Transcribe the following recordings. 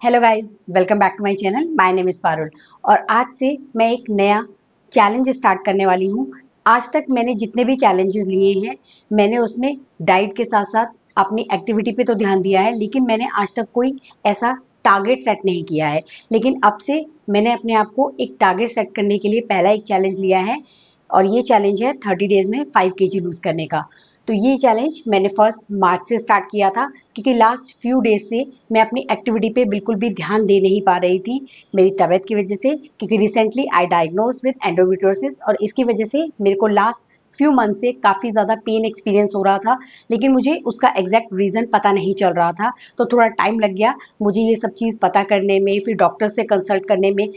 Hello guys, welcome back to my channel. My name is Parul और आज से मैं एक नया चैलेंज स्टार्ट करने वाली हूँ। आज तक मैंने जितने भी चैलेंजेस लिए हैं, मैंने उसमें डाइट के साथ-साथ अपनी एक्टिविटी पे तो ध्यान दिया है, लेकिन मैंने आज तक कोई ऐसा टारगेट सेट नहीं किया है। लेकिन अब से मैंने अपने आप को एक टारगेट सेट करने के लिए पहला एक चैलेंज लिया है और ये चैलेंज है 30 डेज़ में 5 केजी लूज़ करने का। तो ये चैलेंज मैंने 1 मार्च से स्टार्ट किया था, क्योंकि लास्ट फ्यू डेज से मैं अपनी एक्टिविटी पे बिल्कुल भी ध्यान दे नहीं पा रही थी मेरी तबीयत की वजह से, क्योंकि recently I diagnose with endometriosis और इसकी वजह से मेरे को लास्ट फ्यू मंथ से काफ़ी ज़्यादा पेन एक्सपीरियंस हो रहा था, लेकिन मुझे उसका एग्जैक्ट रीज़न पता नहीं चल रहा था। तो थोड़ा टाइम लग गया मुझे ये सब चीज़ पता करने में, फिर डॉक्टर से कंसल्ट करने में।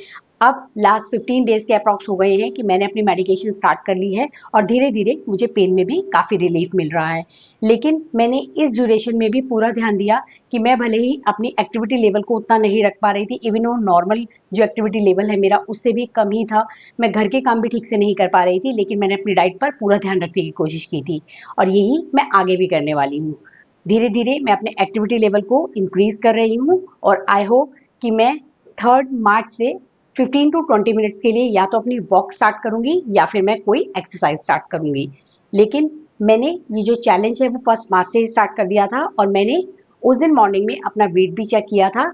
अब लास्ट 15 डेज़ के अप्रॉक्स हो गए हैं कि मैंने अपनी मेडिकेशन स्टार्ट कर ली है और धीरे-धीरे मुझे पेन में भी काफ़ी रिलीफ मिल रहा है। लेकिन मैंने इस ड्यूरेशन में भी पूरा ध्यान दिया कि मैं भले ही अपनी एक्टिविटी लेवल को उतना नहीं रख पा रही थी, इवन वो नॉर्मल जो एक्टिविटी लेवल है मेरा उससे भी कम ही था। मैं घर के काम भी ठीक से नहीं कर पा रही थी, लेकिन मैंने अपनी डाइट पर पूरा ध्यान रखने की कोशिश की थी और यही मैं आगे भी करने वाली हूँ। धीरे-धीरे मैं अपने एक्टिविटी लेवल को इंक्रीज़ कर रही हूँ और आई होप कि मैं 3 मार्च से 15 टू 20 मिनट्स के लिए या तो अपनी वॉक स्टार्ट करूँगी या फिर मैं कोई एक्सरसाइज स्टार्ट करूँगी। लेकिन मैंने ये जो चैलेंज है वो 1 मार्च से ही स्टार्ट कर दिया था और मैंने उस दिन मॉर्निंग में अपना वेट भी चेक किया था।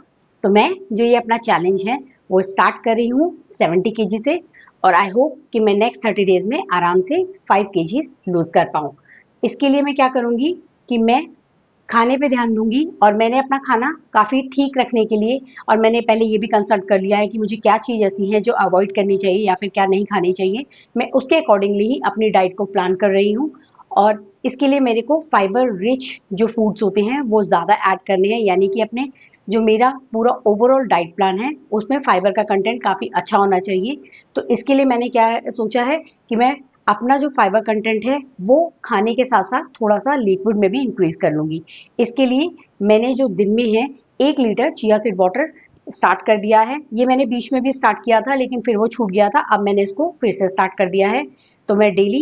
तो मैं जो ये अपना चैलेंज है वो स्टार्ट कर रही हूँ 70 केजी से और आई होप कि मैं नेक्स्ट 30 डेज़ में आराम से 5 केजीज़ लूज़ कर पाऊँ। इसके लिए मैं क्या करूँगी कि मैं खाने पे ध्यान दूँगी और मैंने अपना खाना काफ़ी ठीक रखने के लिए और मैंने पहले ये भी कंसल्ट कर लिया है कि मुझे क्या चीज़ ऐसी है जो अवॉइड करनी चाहिए या फिर क्या नहीं खानी चाहिए। मैं उसके अकॉर्डिंगली ही अपनी डाइट को प्लान कर रही हूँ और इसके लिए मेरे को फाइबर रिच जो फूड्स होते हैं वो ज़्यादा ऐड करने हैं, यानी कि अपने जो मेरा पूरा ओवरऑल डाइट प्लान है उसमें फाइबर का कंटेंट काफ़ी अच्छा होना चाहिए। तो इसके लिए मैंने क्या सोचा है कि मैं अपना जो फाइबर कंटेंट है वो खाने के साथ साथ थोड़ा सा लिक्विड में भी इंक्रीज कर लूँगी। इसके लिए मैंने जो दिन में है 1 litre chia seed water start कर दिया है। ये मैंने बीच में भी स्टार्ट किया था लेकिन फिर वो छूट गया था, अब मैंने इसको फिर से स्टार्ट कर दिया है। तो मैं डेली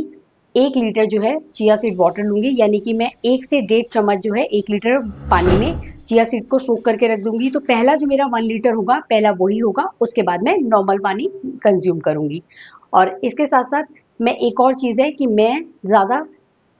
1 लीटर जो है चिया सीड वाटर लूँगी, यानी कि मैं 1 से 1.5 चम्मच जो है 1 लीटर पानी में चिया सीड को सोक करके रख दूँगी। तो पहला जो मेरा 1 लीटर होगा पहला वही होगा, उसके बाद मैं नॉर्मल पानी कंज़्यूम करूँगी। और इसके साथ-साथ मैं एक और चीज़ है कि मैं ज़्यादा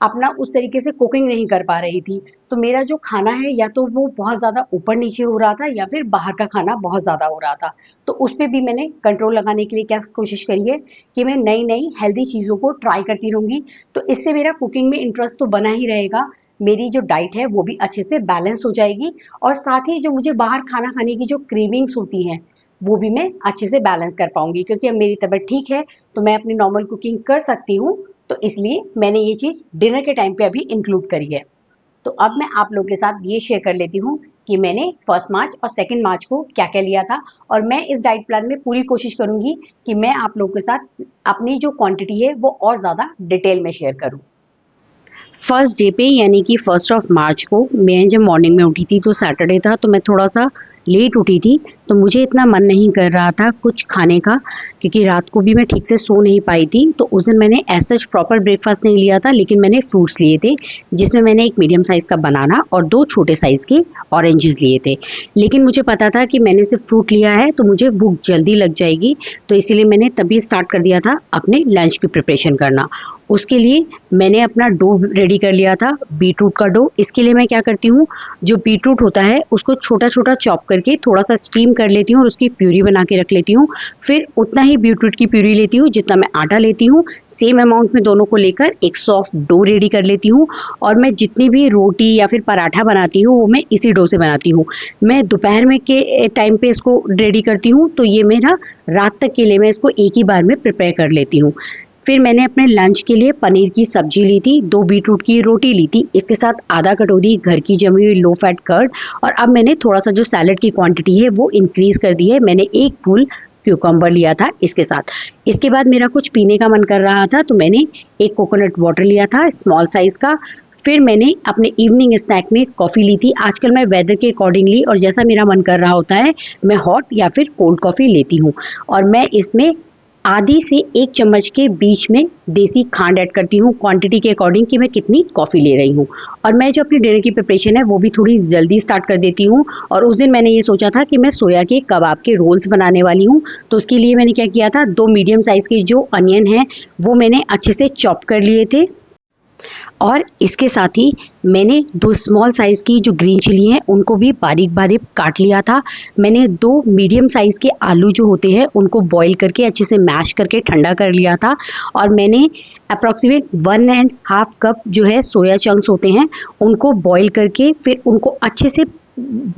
अपना उस तरीके से कुकिंग नहीं कर पा रही थी। तो मेरा जो खाना है या तो वो बहुत ज़्यादा ऊपर-नीचे हो रहा था या फिर बाहर का खाना बहुत ज़्यादा हो रहा था। तो उस पे भी मैंने कंट्रोल लगाने के लिए क्या कोशिश करी है कि मैं नई-नई हेल्दी चीज़ों को ट्राई करती रहूँगी। तो इससे मेरा कुकिंग में इंटरेस्ट तो बना ही रहेगा, मेरी जो डाइट है वो भी अच्छे से बैलेंस हो जाएगी और साथ ही जो मुझे बाहर खाना खाने की जो क्रेविंग्स होती हैं, वो भी मैं अच्छे से बैलेंस कर पाऊँगी, क्योंकि अब मेरी तबीयत ठीक है तो मैं अपनी नॉर्मल कुकिंग कर सकती हूँ। तो इसलिए मैंने ये चीज़ डिनर के टाइम पे अभी इंक्लूड करी है। तो अब मैं आप लोगों के साथ ये शेयर कर लेती हूँ कि मैंने 1 मार्च और 2 मार्च को क्या-क्या लिया था और मैं इस डाइट प्लान में पूरी कोशिश करूँगी कि मैं आप लोगों के साथ अपनी जो क्वांटिटी है वो और ज़्यादा डिटेल में शेयर करूँ। फर्स्ट डे पे यानी कि 1 को मैं जब मॉर्निंग में उठी थी तो सैटरडे था, तो मैं थोड़ा सा लेट उठी थी, तो मुझे इतना मन नहीं कर रहा था कुछ खाने का, क्योंकि रात को भी मैं ठीक से सो नहीं पाई थी। तो उस दिन मैंने एज सच प्रॉपर ब्रेकफास्ट नहीं लिया था, लेकिन मैंने फ्रूट्स लिए थे, जिसमें मैंने एक मीडियम साइज़ का बनाना और 2 छोटे साइज़ के ऑरेंजेस लिए थे। लेकिन मुझे पता था कि मैंने सिर्फ फ्रूट लिया है तो मुझे भूख जल्दी लग जाएगी, तो इसीलिए मैंने तभी स्टार्ट कर दिया था अपने लंच की प्रिपरेशन करना। उसके लिए मैंने अपना डो रेडी कर लिया था, बीटरूट का डो। इसके लिए मैं क्या करती हूँ, जो बीटरूट होता है उसको छोटा-छोटा चॉप करके थोड़ा सा स्टीम कर लेती हूँ और उसकी प्यूरी बना के रख लेती हूँ। फिर उतना ही बीटरूट की प्यूरी लेती हूँ जितना मैं आटा लेती हूँ, सेम अमाउंट में दोनों को लेकर एक सॉफ्ट डो रेडी कर लेती हूँ और मैं जितनी भी रोटी या फिर पराठा बनाती हूँ वो मैं इसी डो से बनाती हूँ। मैं दोपहर में के टाइम पे इसको रेडी करती हूँ, तो ये मेरा रात तक के लिए मैं इसको एक ही बार में प्रिपेयर कर लेती हूँ। फिर मैंने अपने लंच के लिए पनीर की सब्जी ली थी, 2 बीटरूट की रोटी ली थी, इसके साथ आधा कटोरी घर की जमी हुई लो फैट कर्ड और अब मैंने थोड़ा सा जो सैलेड की क्वांटिटी है वो इंक्रीज़ कर दी है। मैंने 1 फुल क्यूकम्बर लिया था इसके साथ। इसके बाद मेरा कुछ पीने का मन कर रहा था, तो मैंने एक कोकोनट वाटर लिया था स्मॉल साइज़ का। फिर मैंने अपने इवनिंग स्नैक में कॉफ़ी ली थी। आजकल मैं वेदर के अकॉर्डिंगली और जैसा मेरा मन कर रहा होता है, मैं हॉट या फिर कोल्ड कॉफ़ी लेती हूँ और मैं इसमें आधी से 1 चम्मच के बीच में देसी खांड ऐड करती हूँ क्वांटिटी के अकॉर्डिंग कि मैं कितनी कॉफ़ी ले रही हूँ। और मैं जो अपनी डिनर की प्रिपरेशन है वो भी थोड़ी जल्दी स्टार्ट कर देती हूँ। और उस दिन मैंने ये सोचा था कि मैं सोया के कबाब के रोल्स बनाने वाली हूँ। तो उसके लिए मैंने क्या किया था, 2 मीडियम साइज़ के जो अनियन हैं वो मैंने अच्छे से चॉप कर लिए थे। और इसके साथ ही मैंने 2 स्मॉल साइज़ की जो ग्रीन चिली हैं उनको भी बारीक बारीक काट लिया था। मैंने 2 मीडियम साइज़ के आलू जो होते हैं उनको बॉईल करके अच्छे से मैश करके ठंडा कर लिया था। और मैंने अप्रॉक्सीमेट 1 एंड हाफ कप जो है सोया चंक्स होते हैं उनको बॉईल करके फिर उनको अच्छे से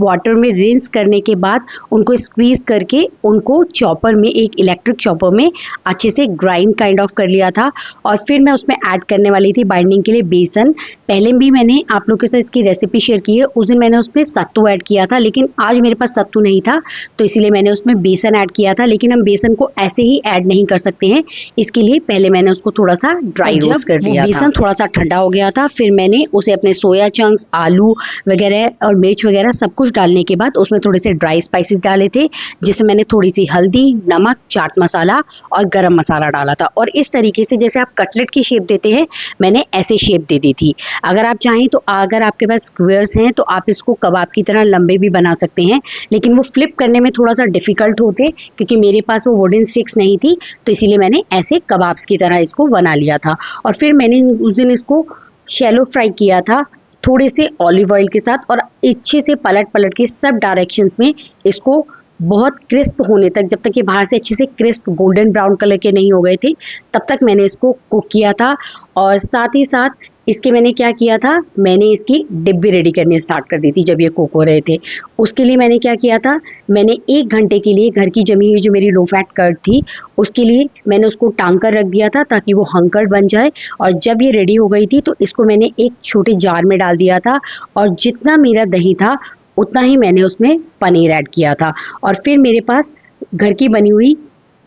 वाटर में रिंस करने के बाद उनको स्क्वीज़ करके उनको चॉपर में, एक इलेक्ट्रिक चॉपर में अच्छे से ग्राइंड काइंड ऑफ कर लिया था। और फिर मैं उसमें ऐड करने वाली थी बाइंडिंग के लिए बेसन। पहले भी मैंने आप लोगों के साथ इसकी रेसिपी शेयर की है, उस दिन मैंने उसमें सत्तू ऐड किया था, लेकिन आज मेरे पास सत्तू नहीं था तो इसीलिए मैंने उसमें बेसन ऐड किया था। लेकिन हम बेसन को ऐसे ही ऐड नहीं कर सकते हैं, इसके लिए पहले मैंने उसको थोड़ा सा ड्राई रोस्ट कर दिया था। बेसन थोड़ा सा ठंडा हो गया था, फिर मैंने उसे अपने सोया चंक्स, आलू वगैरह और मिर्च वगैरह सब कुछ डालने के बाद उसमें थोड़े से ड्राई स्पाइसेस डाले थे, जिसमें मैंने थोड़ी सी हल्दी, नमक, चाट मसाला और गरम मसाला डाला था। और इस तरीके से जैसे आप कटलेट की शेप देते हैं मैंने ऐसे शेप दे दी थी। अगर आप चाहें तो अगर आपके पास स्क्वेयर्स हैं तो आप इसको कबाब की तरह लंबे भी बना सकते हैं, लेकिन वो फ्लिप करने में थोड़ा सा डिफिकल्ट होते क्योंकि मेरे पास वो वुडन स्टिक्स नहीं थी, तो इसीलिए मैंने ऐसे कबाब्स की तरह इसको बना लिया था। और फिर मैंने उस दिन इसको शैलो फ्राई किया था थोड़े से ऑलिव ऑयल के साथ, और अच्छे से पलट पलट के सब डायरेक्शंस में इसको बहुत क्रिस्प होने तक, जब तक ये बाहर से अच्छे से क्रिस्प गोल्डन ब्राउन कलर के नहीं हो गए थे तब तक मैंने इसको कुक किया था। और साथ ही साथ इसके मैंने क्या किया था, मैंने इसकी डिप भी रेडी करनी स्टार्ट कर दी थी जब ये कुक हो रहे थे। उसके लिए मैंने क्या किया था, मैंने 1 घंटे के लिए घर की जमी हुई जो मेरी लो फैट कर्ड थी उसके लिए मैंने उसको टांग कर रख दिया था ताकि वो हंकर्ड बन जाए। और जब ये रेडी हो गई थी तो इसको मैंने एक छोटे जार में डाल दिया था, और जितना मेरा दही था उतना ही मैंने उसमें पनीर ऐड किया था। और फिर मेरे पास घर की बनी हुई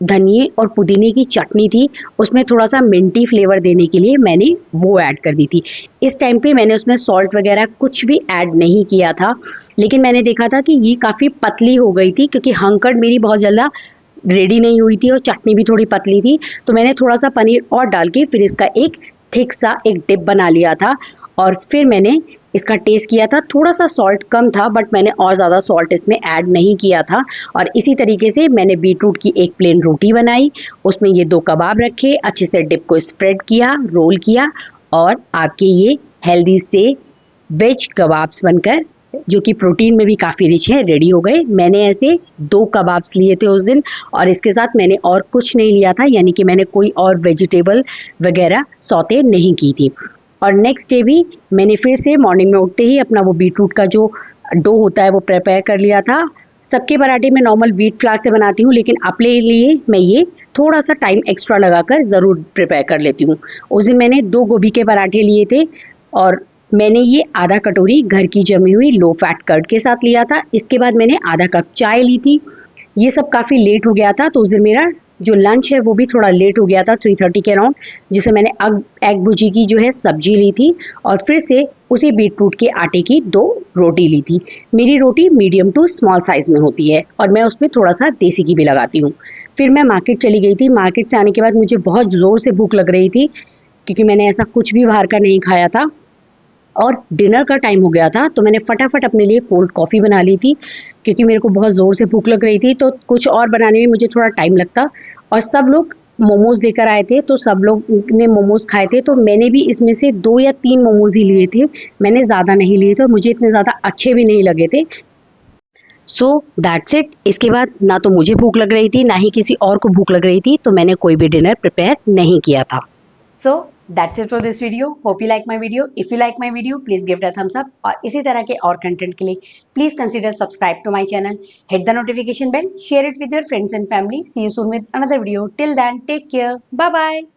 धनिए और पुदीने की चटनी थी, उसमें थोड़ा सा मिंटी फ्लेवर देने के लिए मैंने वो ऐड कर दी थी। इस टाइम पे मैंने उसमें सॉल्ट वगैरह कुछ भी ऐड नहीं किया था, लेकिन मैंने देखा था कि ये काफ़ी पतली हो गई थी क्योंकि हंकड़ मेरी बहुत ज़्यादा रेडी नहीं हुई थी और चटनी भी थोड़ी पतली थी। तो मैंने थोड़ा सा पनीर और डाल के फिर इसका एक थिक सा एक डिप बना लिया था। और फिर मैंने इसका टेस्ट किया था, थोड़ा सा सॉल्ट कम था बट मैंने और ज़्यादा सॉल्ट इसमें ऐड नहीं किया था। और इसी तरीके से मैंने बीटरूट की एक प्लेन रोटी बनाई, उसमें ये 2 कबाब रखे, अच्छे से डिप को स्प्रेड किया, रोल किया, और आपके ये हेल्दी से वेज कबाब्स बनकर, जो कि प्रोटीन में भी काफ़ी रिच है, रेडी हो गए। मैंने ऐसे 2 कबाब्स लिए थे उस दिन, और इसके साथ मैंने और कुछ नहीं लिया था, यानी कि मैंने कोई और वेजिटेबल वगैरह सौते नहीं की थी। और नेक्स्ट डे भी मैंने फिर से मॉर्निंग में उठते ही अपना वो बीटरूट का जो डो होता है वो प्रिपेयर कर लिया था। सबके पराठे में नॉर्मल व्हीट फ्लावर से बनाती हूँ, लेकिन अपने लिए मैं ये थोड़ा सा टाइम एक्स्ट्रा लगाकर ज़रूर प्रिपेयर कर लेती हूँ। उस दिन मैंने 2 गोभी के पराठे लिए थे, और मैंने ये आधा कटोरी घर की जमी हुई लो फैट कर्ड के साथ लिया था। इसके बाद मैंने आधा कप चाय ली थी। ये सब काफ़ी लेट हो गया था, तो उस दिन मेरा जो लंच है वो भी थोड़ा लेट हो गया था 3:30 के अराउंड, जिसे मैंने एग भुजी की जो है सब्जी ली थी, और फिर से उसी बीटरूट के आटे की 2 रोटी ली थी। मेरी रोटी मीडियम टू स्मॉल साइज़ में होती है और मैं उसमें थोड़ा सा देसी घी भी लगाती हूँ। फिर मैं मार्केट चली गई थी। मार्केट से आने के बाद मुझे बहुत ज़ोर से भूख लग रही थी क्योंकि मैंने ऐसा कुछ भी बाहर का नहीं खाया था, और डिनर का टाइम हो गया था, तो मैंने फटाफट अपने लिए कोल्ड कॉफ़ी बना ली थी क्योंकि मेरे को बहुत ज़ोर से भूख लग रही थी, तो कुछ और बनाने में मुझे थोड़ा टाइम लगता। और सब लोग मोमोज़ लेकर आए थे, तो सब लोग ने मोमोज़ खाए थे, तो मैंने भी इसमें से 2 या 3 मोमोज़ ही लिए थे, मैंने ज़्यादा नहीं लिए थे और मुझे इतने ज़्यादा अच्छे भी नहीं लगे थे। So that's it. इसके बाद ना तो मुझे भूख लग रही थी ना ही किसी और को भूख लग रही थी, तो मैंने कोई भी डिनर प्रिपेयर नहीं किया था। So that's it for this video. Hope you like my video. If you like my video, please give it a thumbs up. और इसी तरह के और कंटेंट के लिए please consider subscribe to my channel. Hit the notification bell. Share it with your friends and family. See you soon with another video. Till then, take care. Bye bye.